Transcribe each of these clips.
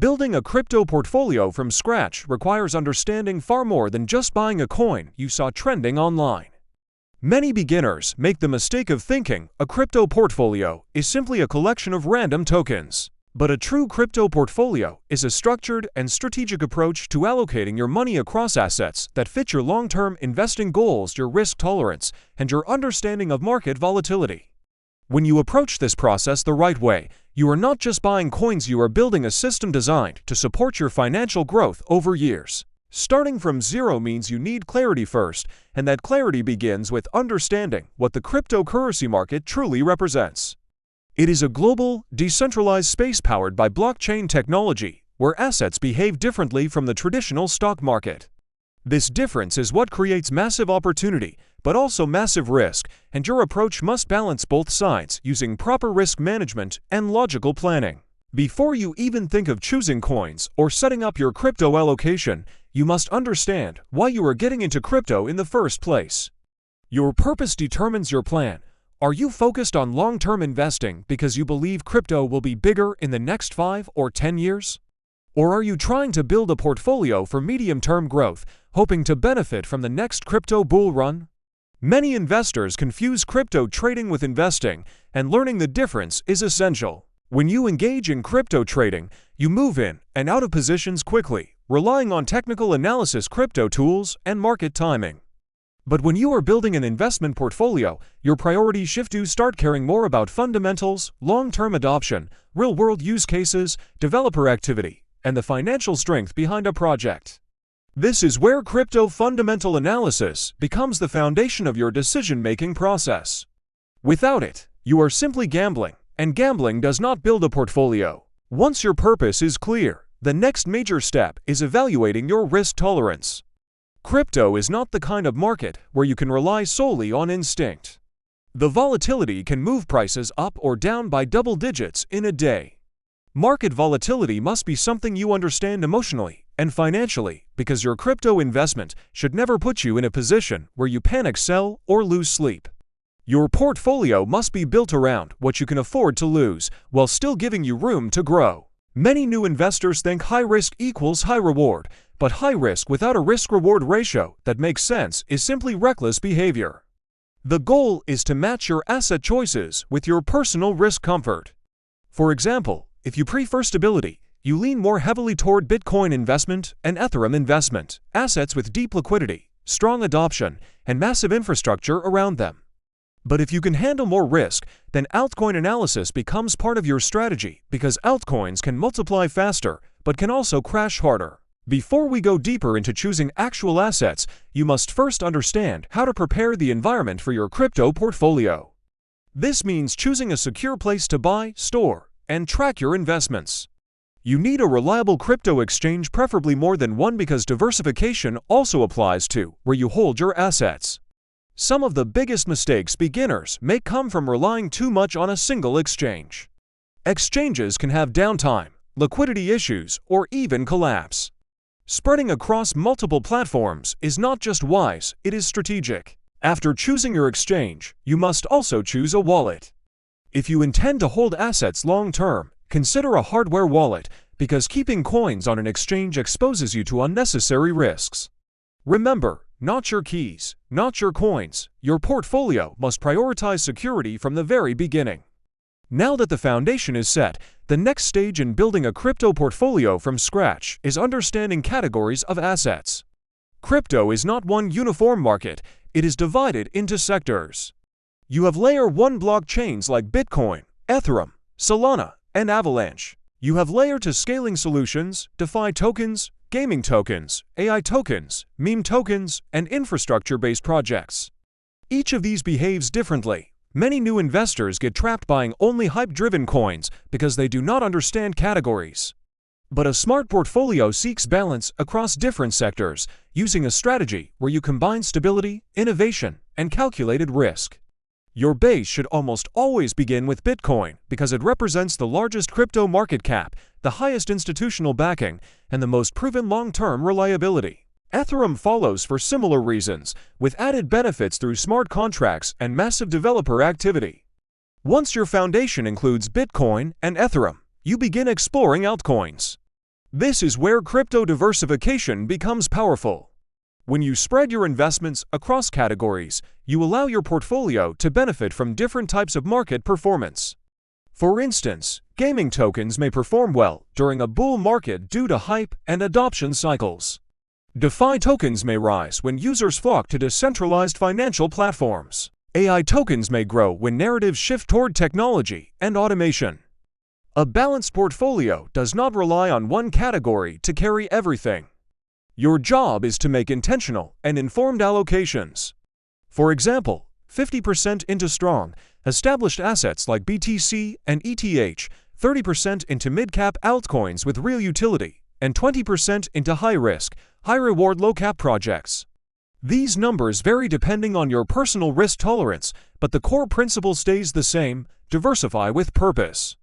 Building a crypto portfolio from scratch requires understanding far more than just buying a coin you saw trending online. Many beginners make the mistake of thinking a crypto portfolio is simply a collection of random tokens. But a true crypto portfolio is a structured and strategic approach to allocating your money across assets that fit your long-term investing goals, your risk tolerance, and your understanding of market volatility. When you approach this process the right way, you are not just buying coins, you are building a system designed to support your financial growth over years. Starting from zero means you need clarity first, and that clarity begins with understanding what the cryptocurrency market truly represents. It is a global, decentralized space powered by blockchain technology, where assets behave differently from the traditional stock market. This difference is what creates massive opportunity, but also massive risk, and your approach must balance both sides using proper risk management and logical planning. Before you even think of choosing coins or setting up your crypto allocation, you must understand why you are getting into crypto in the first place. Your purpose determines your plan. Are you focused on long-term investing because you believe crypto will be bigger in the next 5 or 10 years? Or are you trying to build a portfolio for medium-term growth, hoping to benefit from the next crypto bull run? Many investors confuse crypto trading with investing, and learning the difference is essential. When you engage in crypto trading, you move in and out of positions quickly, relying on technical analysis, crypto tools, and market timing. But when you are building an investment portfolio, your priorities shift. You start caring more about fundamentals, long-term adoption, real-world use cases, developer activity, and the financial strength behind a project. This is where crypto fundamental analysis becomes the foundation of your decision-making process. Without it, you are simply gambling, and gambling does not build a portfolio. Once your purpose is clear, the next major step is evaluating your risk tolerance. Crypto is not the kind of market where you can rely solely on instinct. The volatility can move prices up or down by double digits in a day. Market volatility must be something you understand emotionally and financially, because your crypto investment should never put you in a position where you panic, sell, or lose sleep. Your portfolio must be built around what you can afford to lose, while still giving you room to grow. Many new investors think high risk equals high reward, but high risk without a risk-reward ratio that makes sense is simply reckless behavior. The goal is to match your asset choices with your personal risk comfort. For example, if you prefer stability, you lean more heavily toward Bitcoin investment and Ethereum investment, assets with deep liquidity, strong adoption, and massive infrastructure around them. But if you can handle more risk, then altcoin analysis becomes part of your strategy, because altcoins can multiply faster, but can also crash harder. Before we go deeper into choosing actual assets, you must first understand how to prepare the environment for your crypto portfolio. This means choosing a secure place to buy, store, and track your investments. You need a reliable crypto exchange, preferably more than one, because diversification also applies to where you hold your assets. Some of the biggest mistakes beginners make come from relying too much on a single exchange. Exchanges can have downtime, liquidity issues, or even collapse. Spreading across multiple platforms is not just wise, it is strategic. After choosing your exchange, you must also choose a wallet. If you intend to hold assets long-term, consider a hardware wallet, because keeping coins on an exchange exposes you to unnecessary risks. Remember, not your keys, not your coins. Your portfolio must prioritize security from the very beginning. Now that the foundation is set, the next stage in building a crypto portfolio from scratch is understanding categories of assets. Crypto is not one uniform market, it is divided into sectors. You have Layer 1 blockchains like Bitcoin, Ethereum, Solana, and Avalanche. You have Layer 2 scaling solutions, DeFi tokens, gaming tokens, AI tokens, meme tokens, and infrastructure-based projects. Each of these behaves differently. Many new investors get trapped buying only hype-driven coins because they do not understand categories. But a smart portfolio seeks balance across different sectors, using a strategy where you combine stability, innovation, and calculated risk. Your base should almost always begin with Bitcoin because it represents the largest crypto market cap, the highest institutional backing, and the most proven long-term reliability. Ethereum follows for similar reasons, with added benefits through smart contracts and massive developer activity. Once your foundation includes Bitcoin and Ethereum, you begin exploring altcoins. This is where crypto diversification becomes powerful. When you spread your investments across categories, you allow your portfolio to benefit from different types of market performance. For instance, gaming tokens may perform well during a bull market due to hype and adoption cycles. DeFi tokens may rise when users flock to decentralized financial platforms. AI tokens may grow when narratives shift toward technology and automation. A balanced portfolio does not rely on one category to carry everything. Your job is to make intentional and informed allocations. For example, 50% into strong, established assets like BTC and ETH, 30% into mid-cap altcoins with real utility, and 20% into high-risk, high-reward low-cap projects. These numbers vary depending on your personal risk tolerance, but the core principle stays the same: diversify with purpose.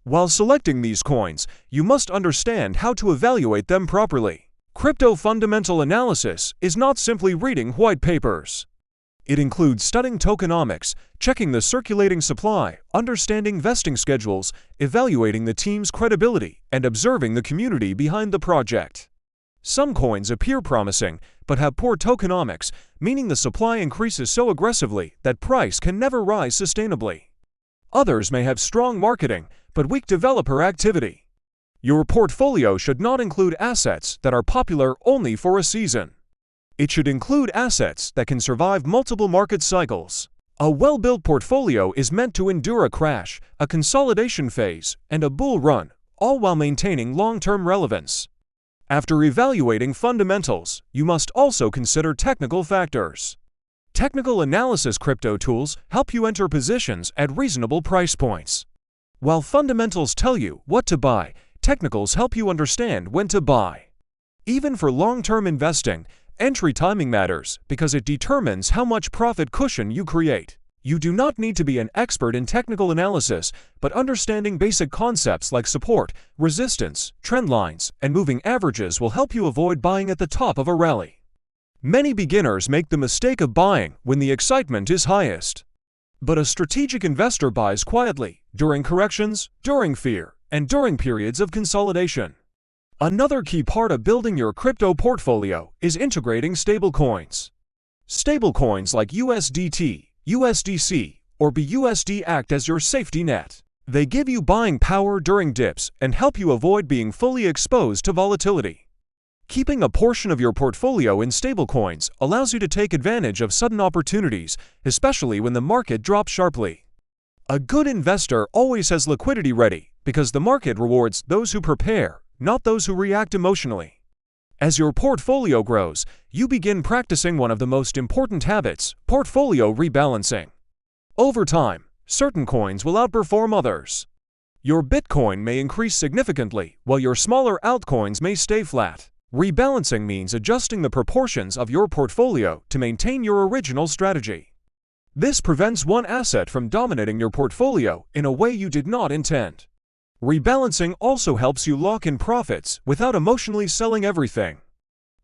While selecting these coins, you must understand how to evaluate them properly. Crypto fundamental analysis is not simply reading white papers. It includes studying tokenomics, checking the circulating supply, understanding vesting schedules, evaluating the team's credibility, and observing the community behind the project. Some coins appear promising, but have poor tokenomics, meaning the supply increases so aggressively that price can never rise sustainably. Others may have strong marketing, but weak developer activity. Your portfolio should not include assets that are popular only for a season. It should include assets that can survive multiple market cycles. A well-built portfolio is meant to endure a crash, a consolidation phase, and a bull run, all while maintaining long-term relevance. After evaluating fundamentals, you must also consider technical factors. Technical analysis crypto tools help you enter positions at reasonable price points. While fundamentals tell you what to buy, technicals help you understand when to buy. Even for long-term investing, entry timing matters because it determines how much profit cushion you create. You do not need to be an expert in technical analysis, but understanding basic concepts like support, resistance, trend lines, and moving averages will help you avoid buying at the top of a rally. Many beginners make the mistake of buying when the excitement is highest. But a strategic investor buys quietly, during corrections, during fear, and during periods of consolidation. Another key part of building your crypto portfolio is integrating stablecoins. Stablecoins like USDT, USDC, or BUSD act as your safety net. They give you buying power during dips and help you avoid being fully exposed to volatility. Keeping a portion of your portfolio in stablecoins allows you to take advantage of sudden opportunities, especially when the market drops sharply. A good investor always has liquidity ready because the market rewards those who prepare, not those who react emotionally. As your portfolio grows, you begin practicing one of the most important habits: portfolio rebalancing. Over time, certain coins will outperform others. Your Bitcoin may increase significantly, while your smaller altcoins may stay flat. Rebalancing means adjusting the proportions of your portfolio to maintain your original strategy. This prevents one asset from dominating your portfolio in a way you did not intend. Rebalancing also helps you lock in profits without emotionally selling everything.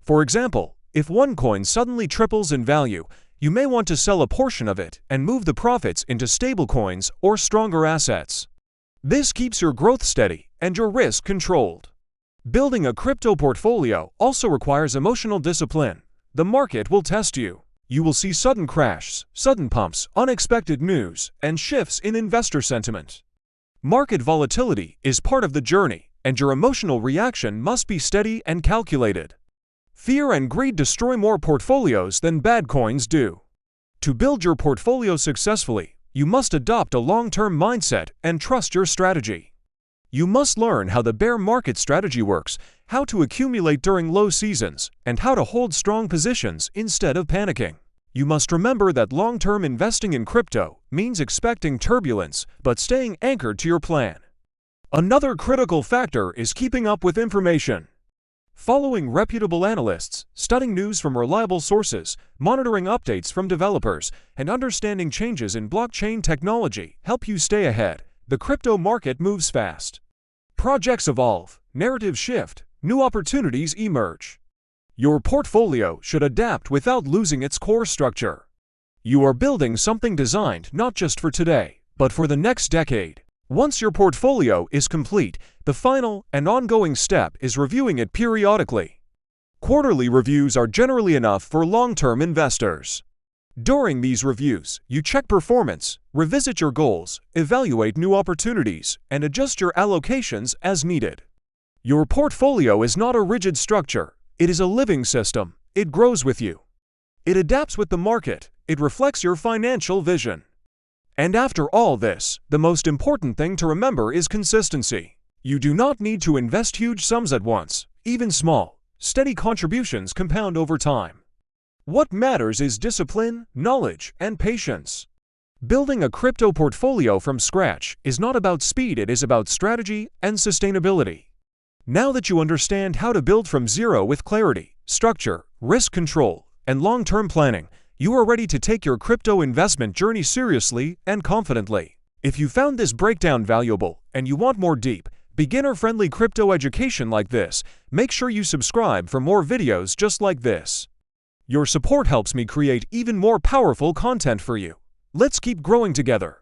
For example, if one coin suddenly triples in value, you may want to sell a portion of it and move the profits into stablecoins or stronger assets. This keeps your growth steady and your risk controlled. Building a crypto portfolio also requires emotional discipline. The market will test you. You will see sudden crashes, sudden pumps, unexpected news, and shifts in investor sentiment. Market volatility is part of the journey, and your emotional reaction must be steady and calculated. Fear and greed destroy more portfolios than bad coins do. To build your portfolio successfully, you must adopt a long-term mindset and trust your strategy. You must learn how the bear market strategy works, how to accumulate during low seasons, and how to hold strong positions instead of panicking. You must remember that long-term investing in crypto means expecting turbulence, but staying anchored to your plan. Another critical factor is keeping up with information. Following reputable analysts, studying news from reliable sources, monitoring updates from developers, and understanding changes in blockchain technology help you stay ahead. The crypto market moves fast. Projects evolve, narratives shift, new opportunities emerge. Your portfolio should adapt without losing its core structure. You are building something designed not just for today, but for the next decade. Once your portfolio is complete, The final and ongoing step is reviewing it periodically. Quarterly reviews are generally enough for long-term investors. During these reviews, you check performance, revisit your goals, evaluate new opportunities, and adjust your allocations as needed. Your portfolio is not a rigid structure. It is a living system. It grows with you. It adapts with the market. It reflects your financial vision. And after all this, the most important thing to remember is consistency. You do not need to invest huge sums at once. Even small, steady contributions compound over time. What matters is discipline, knowledge, and patience. Building a crypto portfolio from scratch is not about speed, it is about strategy and sustainability. Now that you understand how to build from zero with clarity, structure, risk control, and long-term planning, you are ready to take your crypto investment journey seriously and confidently. If you found this breakdown valuable and you want more deep, beginner-friendly crypto education like this, make sure you subscribe for more videos just like this. Your support helps me create even more powerful content for you. Let's keep growing together.